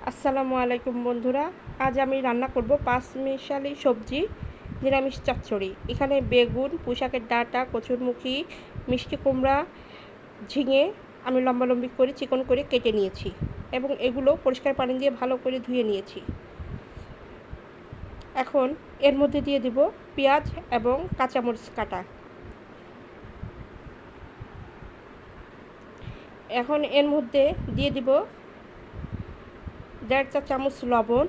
আসসালামু আলাইকুম বন্ধুরা, আজ আমি রান্না করব পাঁচমিশালি সবজি নিরামিষ চচ্চড়ি। এখানে বেগুন, পুঁইশাকের ডাঁটা, কচুরমুখী, মিষ্টি কুমড়া, ঝিঙে আমি লম্বালম্বি করে চিকন করে কেটে নিয়েছি এবং এগুলো পরিষ্কার পানি দিয়ে ভালো করে ধুয়ে নিয়েছি। এখন এর মধ্যে দিয়ে দিব পেঁয়াজ এবং কাঁচামরিচ কাটা। এখন এর মধ্যে দিয়ে দিব 1.5 চা চামচ লবণ,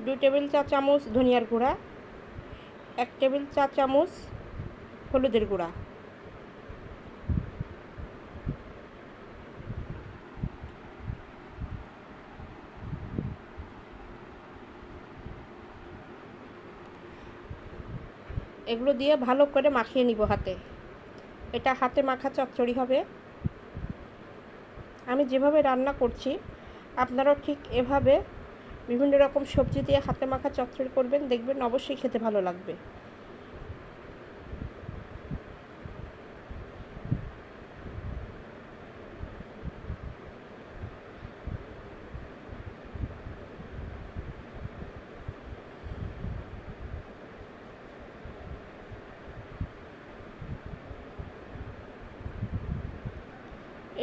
2 টেবিল চা চামচ ধনিয়ার গুঁড়া, 1 টেবিল চা চামচ হলুদের গুঁড়া। এগুলো দিয়ে ভালো করে মাখিয়ে নিব হাতে। এটা হাতে মাখা চচ্চড়ি হবে। আমি যেভাবে রান্না করছি আপনারাও ঠিক এভাবে বিভিন্ন রকম সবজি দিয়ে হাতে মাখা চচ্চড়ি করবেন, দেখবেন অবশ্যই খেতে ভালো লাগবে।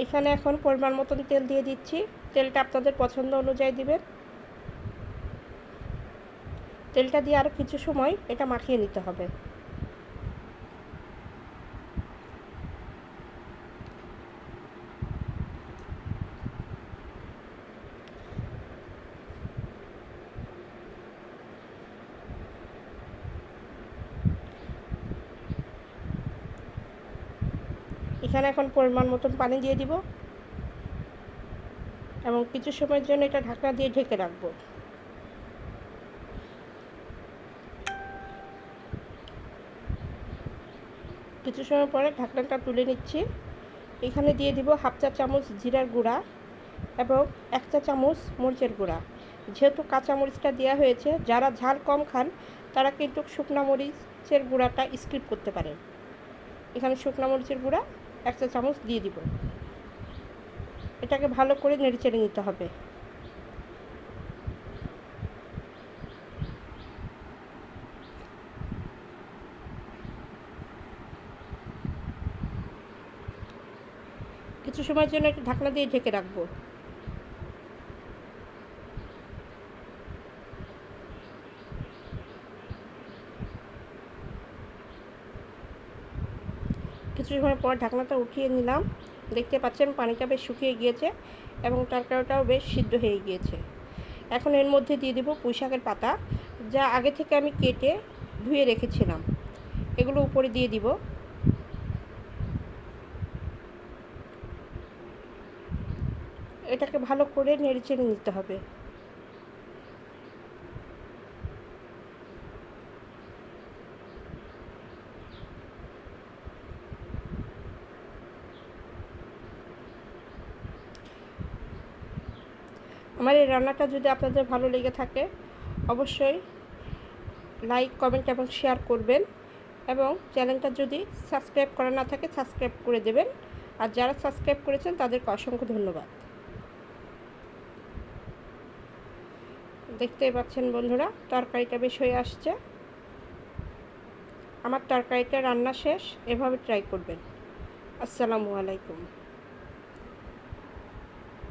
এখানে এখন পরিমাণ মতন তেল দিয়ে দিচ্ছি। তেলটা আপনাদের পছন্দ অনুযায়ী দিবেন। তেলটা দিয়ে আরও কিছু সময় এটা মাখিয়ে নিতে হবে। এখানে এখন পরিমাণ মতন পানি দিয়ে দিব এবং কিছু সময়ের জন্য এটা ঢাকনা দিয়ে ঢেকে রাখবো। কিছু সময় পরে ঢাকনাটা তুলে নিচ্ছি। এখানে দিয়ে দিব 1/2 চা চামচ জিরার গুঁড়া এবং 1 চা চামচ মরিচের গুঁড়া। যেহেতু কাঁচা মরিচটা দেওয়া হয়েছে, যারা ঝাল কম খান তারা কিন্তু শুকনো মরিচের গুঁড়াটা স্কিপ করতে পারেন। এখানে শুকনো মরিচের গুঁড়া 1 চা চামচ দিয়ে দিব। এটাকে ভালো করে নেড়েচেড়ে নিতে হবে। কিছু সময়ের জন্য একটু ঢাকনা দিয়ে ঢেকে রাখবো। কিছু সময় পর ঢাকনাটা উঠিয়ে নিলাম। দেখতে পাচ্ছেন পানিটা বেশ শুকিয়ে গিয়েছে এবং তরকারিটাও বেশ সিদ্ধ হয়ে গিয়েছে। এখন এর মধ্যে দিয়ে দেব পুঁইশাকের পাতা, যা আগে থেকে আমি কেটে ধুয়ে রেখেছিলাম। এগুলো উপরে দিয়ে দিব। এটাকে ভালো করে নেড়েচেড়ে নিতে হবে। আমার এই রান্নাটা যদি আপনাদের ভালো লেগে থাকে অবশ্যই লাইক, কমেন্ট এবং শেয়ার করবেন এবং চ্যানেলটা যদি সাবস্ক্রাইব করা না থাকে সাবস্ক্রাইব করে দেবেন। আর যারা সাবস্ক্রাইব করেছেন তাদেরকে অসংখ্য ধন্যবাদ। দেখতেই পাচ্ছেন বন্ধুরা, তরকারিটা বেশ হয়ে আসছে। আমার তরকারিটা রান্না শেষ। এভাবে ট্রাই করবেন। আসসালামু আলাইকুম।